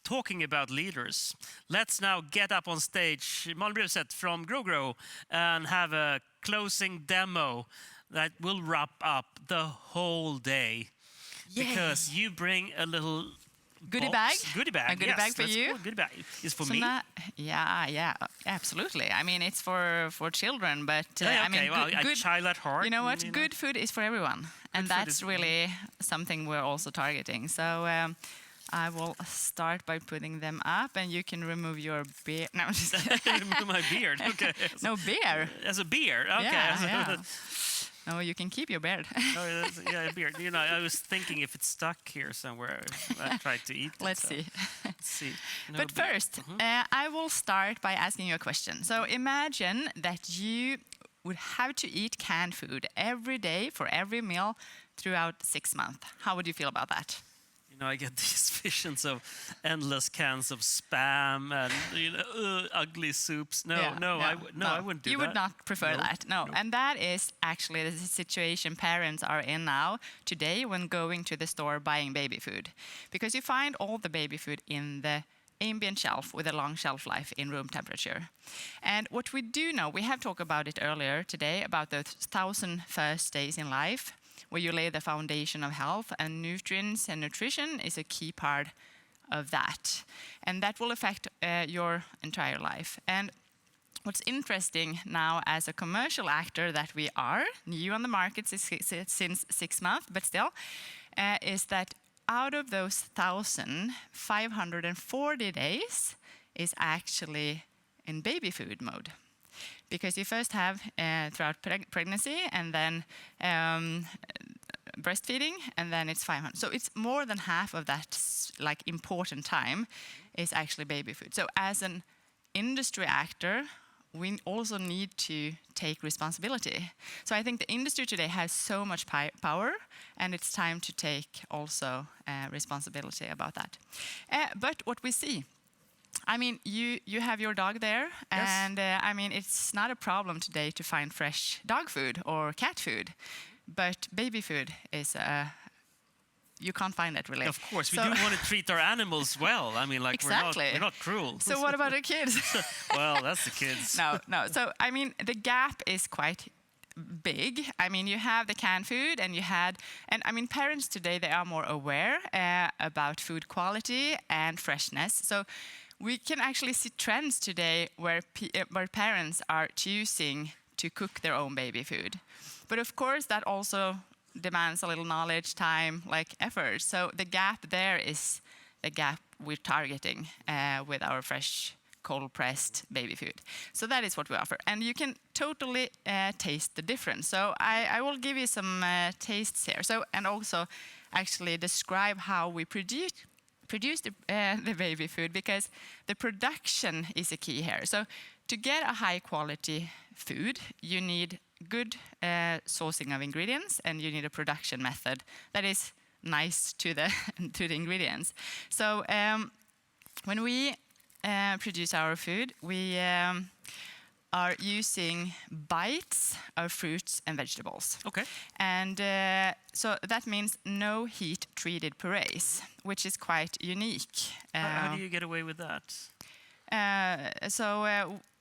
talking about leaders, let's now get up on stage, Malin Bruset from Grow, and have a closing demo that will wrap up the whole day. Yay. Because you bring a little goodie box. bag. Goodie bag. A goodie bag for you. Goodie bag is for So me. yeah, absolutely. I mean, it's for children, but Yeah, I mean, a child at heart. You know what? Good food is for everyone, and that's really something we're also targeting. So I will start by putting them up, and you can remove your beard. No, I'm just kidding. Remove my beard. Okay. No beer. As a beard. Okay. Yeah. No, you can keep your beard. Yeah, a beard. You know, I was thinking if it's stuck here somewhere, I tried to eat it. Let's see. Let's see. No But beard. first, I will start by asking you a question. So imagine that you would have to eat canned food every day for every meal throughout 6 months. How would you feel about that? You know, I get these visions of endless cans of Spam and ugly soups. I wouldn't do that. You would not prefer that, no. And that is actually the situation parents are in now today when going to the store buying baby food, because you find all the baby food in the ambient shelf with a long shelf life in room temperature. And what we do know, we have talked about it earlier today, about those 1,000 first days in life, where you lay the foundation of health, and nutrients and nutrition is a key part of that. And that will affect your entire life. And what's interesting now as a commercial actor that we are, new on the market since 6 months, but still, is that out of those 1,540 days is actually in baby food mode. Because you first have throughout pregnancy, and then breastfeeding, and then it's 500. So it's more than half of that important time is actually baby food. So as an industry actor, we also need to take responsibility. So I think the industry today has so much power, and it's time to take also responsibility about that. But what we see, I mean, you have your dog there, yes. And I mean, it's not a problem today to find fresh dog food or cat food, but baby food is you can't find that really. Of course, we do want to treat our animals well. I mean, like exactly. we're not cruel. So what about the kids? Well, that's the kids. No. So I mean, the gap is quite big. I mean, you have the canned food, and I mean, parents today, they are more aware about food quality and freshness. So we can actually see trends today where parents are choosing to cook their own baby food. But of course, that also demands a little knowledge, time, effort. So the gap there is the gap we're targeting with our fresh, cold-pressed baby food. So that is what we offer. And you can totally taste the difference. So I will give you some tastes here. So, and also actually describe how we produce the baby food, because the production is a key here. So to get a high quality food, you need good sourcing of ingredients, and you need a production method that is nice to the to the ingredients. So when we produce our food, we are using bites of fruits and vegetables. Okay. And so that means no heat-treated purees, which is quite unique. How do you get away with that?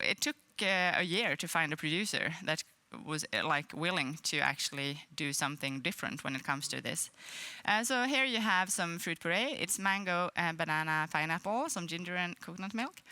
It took a year to find a producer that was willing to actually do something different when it comes to this. So here you have some fruit puree. It's mango, banana, pineapple, some ginger and coconut milk.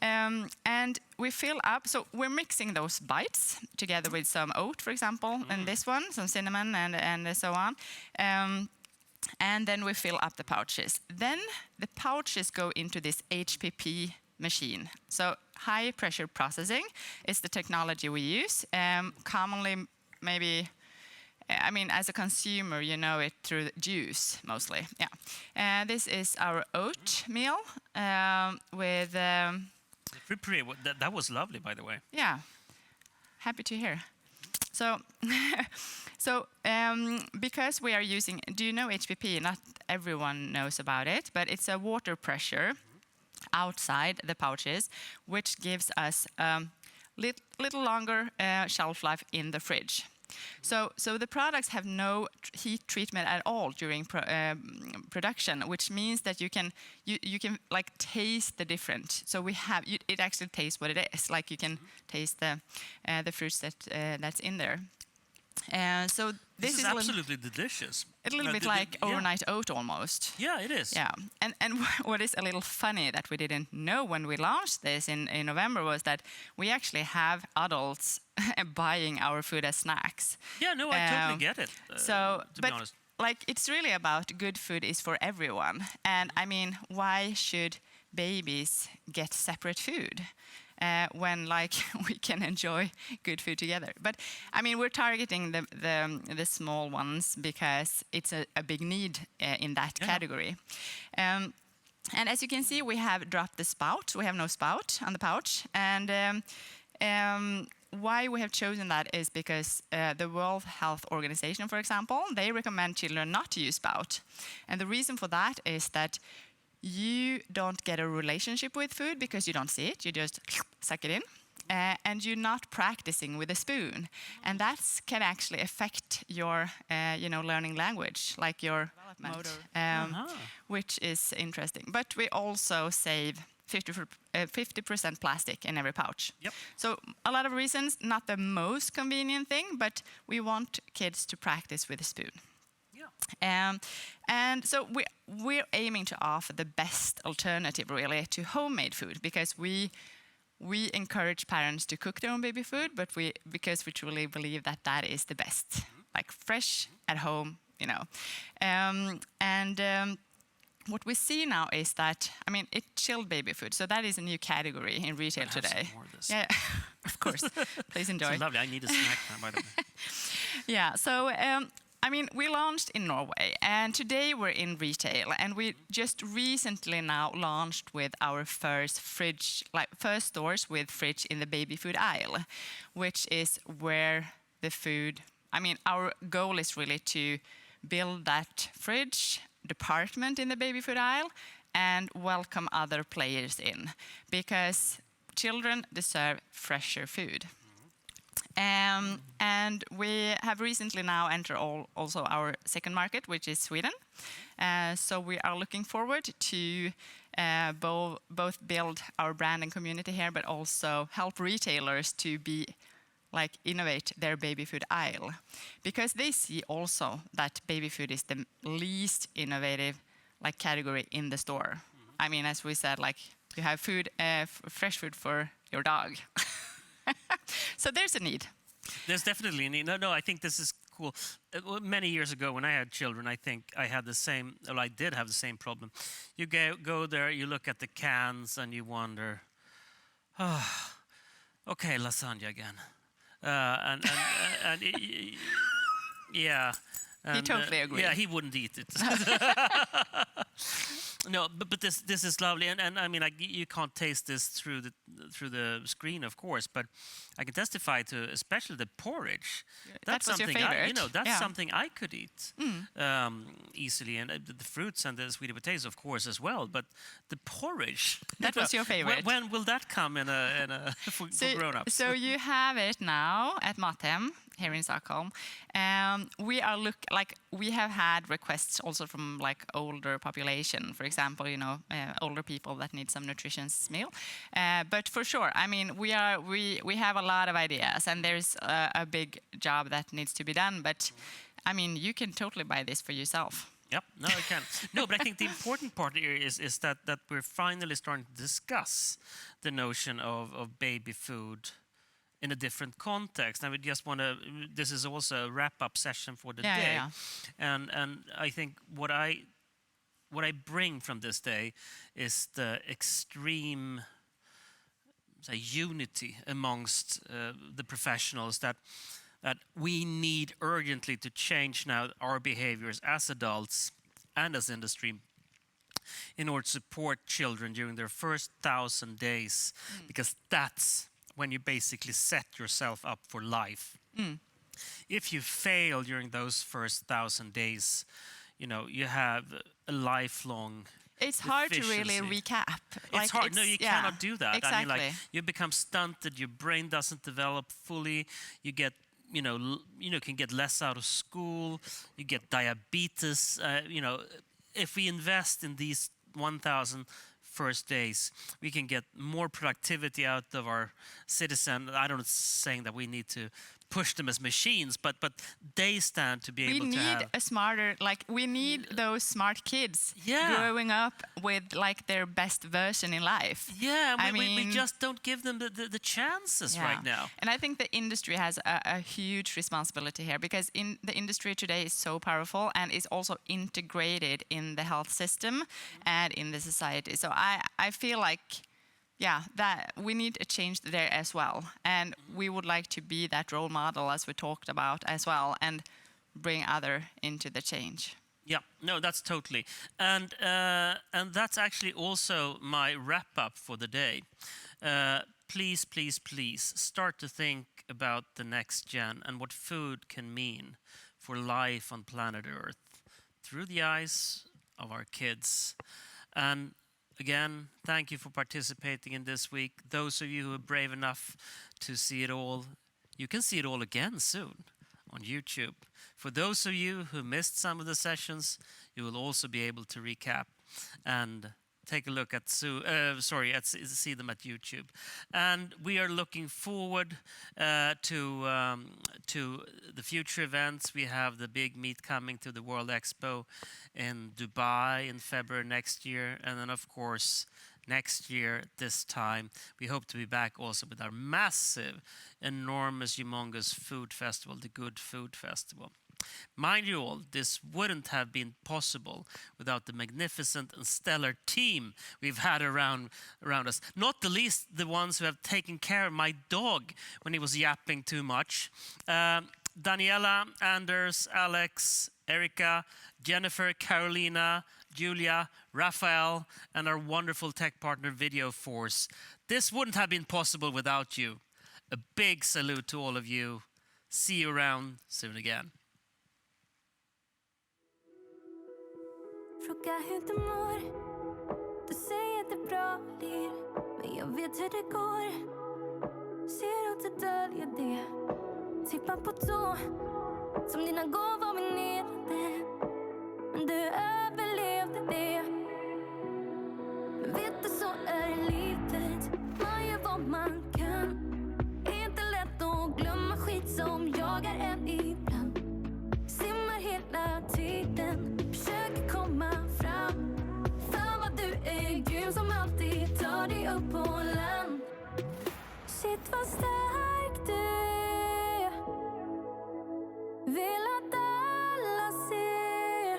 And we fill up, so we're mixing those bites together with some oat, for example, and this one, some cinnamon and so on. And then we fill up the pouches. Then the pouches go into this HPP machine. So high pressure processing is the technology we use. Commonly, maybe, I mean, as a consumer, you know it through juice mostly. Yeah. This is our oatmeal with. That was lovely, by the way. Yeah, happy to hear. So, because we are using, do you know HPP? Not everyone knows about it, but it's a water pressure outside the pouches, which gives us little longer shelf life in the fridge. So the products have no heat treatment at all during production, which means that you can like taste the different. So it actually tastes what it is. Like you can taste the fruits that's in there. So this is absolutely delicious. A little bit like overnight oat almost. Yeah, it is. Yeah, and what is a little funny that we didn't know when we launched this in November was that we actually have adults buying our food as snacks. Yeah, no, I totally get it. To be honest. Like it's really about good food is for everyone. And I mean, why should babies get separate food? When like we can enjoy good food together. But I mean, we're targeting the small ones because it's a big need in that category. And as you can see, we have dropped the spout. We have no spout on the pouch. And why we have chosen that is because the World Health Organization, for example, they recommend children not to use spout. And the reason for that is that you don't get a relationship with food because you don't see it, you just suck it in. And you're not practicing with a spoon. And that can actually affect your learning language, like your motor, which is interesting. But we also save 50% plastic in every pouch. Yep. So a lot of reasons, not the most convenient thing, but we want kids to practice with a spoon. And so we're aiming to offer the best alternative, really, to homemade food because we encourage parents to cook their own baby food, but because we truly believe that is the best, like fresh at home, what we see now is that, I mean, it's chilled baby food, so that is a new category in retail today. Some more of this. Yeah, of course. Please enjoy. It's lovely. I need a snack now, by the way. Yeah. So. I mean, we launched in Norway, and today we're in retail, and we just recently now launched with our first stores with fridge in the baby food aisle, which is where the food. I mean, our goal is really to build that fridge department in the baby food aisle and welcome other players in, because children deserve fresher food. And we have recently now entered also our second market, which is Sweden. So we are looking forward to both build our brand and community here, but also help retailers to innovate their baby food aisle, because they see also that baby food is the least innovative category in the store. I mean, as we said, you have food, fresh food for your dog. So there's a need. There's definitely a need. No, I think this is cool. Many years ago, when I had children, I think I had the same. Well, I did have the same problem. You go there, you look at the cans, and you wonder, okay, lasagna again, yeah. He totally agrees. Yeah, he wouldn't eat it. No, but this is lovely, and I mean, you can't taste this through the screen, of course, but I can testify to especially the porridge. That's something your favorite. That's something I could eat easily, and the fruits and the sweet potatoes, of course, as well. But the porridge. That was your favorite. When will that come for grown-ups? So you have it now at Mathem here in Stockholm. We have had requests also from older population, for example, older people that need some nutritious meal. But for sure, I mean, we have a lot of ideas, and there's a big job that needs to be done. But I mean, you can totally buy this for yourself. Yep, no, I can. No, but I think the important part here is that we're finally starting to discuss the notion of baby food in a different context. And we just want to. This is also a wrap-up session for the day, yeah. And I think what I bring from this day is the extreme unity amongst the professionals that we need urgently to change now our behaviors as adults and as industry in order to support children during their first 1,000 days, because that's when you basically set yourself up for life. If you fail during those first 1,000 days, you have a lifelong. It's hard to really recap. It's hard. No, you cannot do that. Exactly. I mean, you become stunted. Your brain doesn't develop fully. You get can get less out of school. You get diabetes. If we invest in these 1,000 first days, we can get more productivity out of our citizen. I don't saying that we need to push them as machines, but they stand to be able to have. We need a smarter, we need those smart kids Yeah. growing up with their best version in life. Yeah, we just don't give them the chances right now. And I think the industry has a huge responsibility here, because the industry today is so powerful and is also integrated in the health system and in the society. So I feel like, that we need a change there as well. And we would like to be that role model, as we talked about as well, and bring other into the change. Yeah, no, that's totally. And that's actually also my wrap up for the day. Please, please, please start to think about the next gen and what food can mean for life on planet Earth through the eyes of our kids. And again, thank you for participating in this week. Those of you who are brave enough to see it all, you can see it all again soon on YouTube. For those of you who missed some of the sessions, you will also be able to recap and take a look at see them at YouTube. And we are looking forward to the future events. We have the big meet coming to the World Expo in Dubai in February next year. And then, of course, next year, this time, we hope to be back also with our massive, enormous, humongous food festival, the Good Food Festival. Mind you all, this wouldn't have been possible without the magnificent and stellar team we've had around us. Not the least the ones who have taken care of my dog when he was yapping too much. Daniela, Anders, Alex, Erica, Jennifer, Carolina, Julia, Raphael, and our wonderful tech partner Video Force. This wouldn't have been possible without you. A big salute to all of you. See you around soon again. Fråga hur du mår. Du säger att det bra lir, men jag vet hur det går. Ser att du döljer det. Tippar på tå, som dina gåvor minerade. Men du överlevde det. Men vet du, så är livet. Man gör vad man kan. Inte lätt att glömma skit som jagar en ibland. Simmar hela tiden, försöker komma fram. Fan vad du är grym, som alltid tar dig upp på land. Shit vad stark du är. Vill att alla ser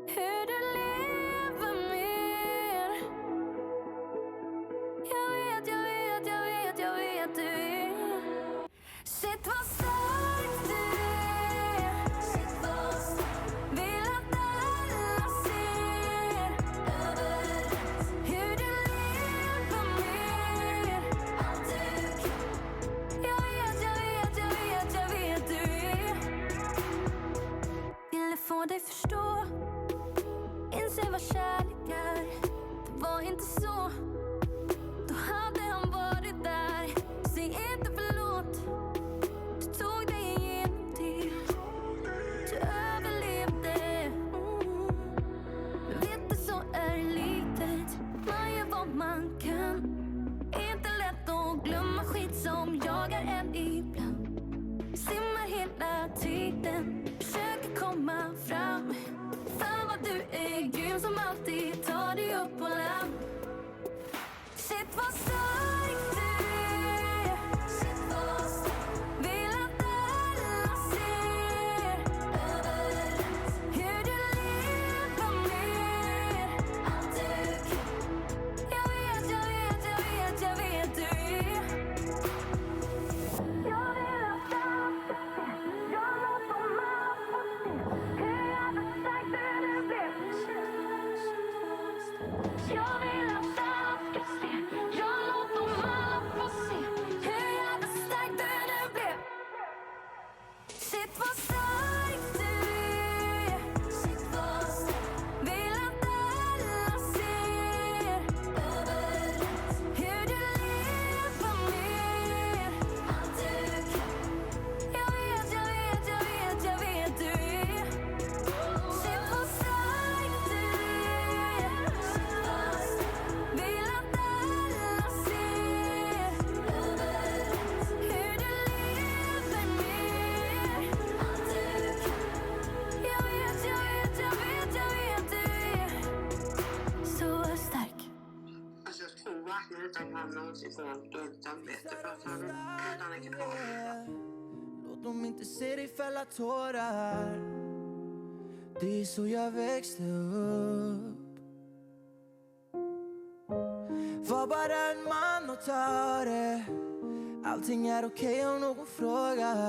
hur du lever mer. Jag vet du är. Shit vad stark du är. Vill att alla ser hur du lever mer. Jag vet du är. Ville få dig förstå, inse vad kärlek är. Det var inte så, då hade han varit där. Säg inte förlåt, du tog dig igenom det. Du överlevde. Men vet du, så är livet. Man gör vad man kan. Inte lätt att glömma skit som jagar en ibland. Simmar hela tiden, försöker komma fram. Fan vad du är grym, som alltid tar dig upp på land. Shit vad stark du är. Vill att alla ser hur du lever mer. Jag vet du är. Jag vill att alla ser. Jag låter mamma få se hur jävla stark du blev. Jag vill att alla ska se. Jag låter mamma få se hur jävla stark du blev. Shit vad stark du är. Vill att alla ser hur du lever mer. plötsligt får han dåligt samvete för att han är kvar. Låt dem inte se dig fälla tårar. Det är så jag växte upp. Var bara en man och ta det. Allting är okej om någon frågar.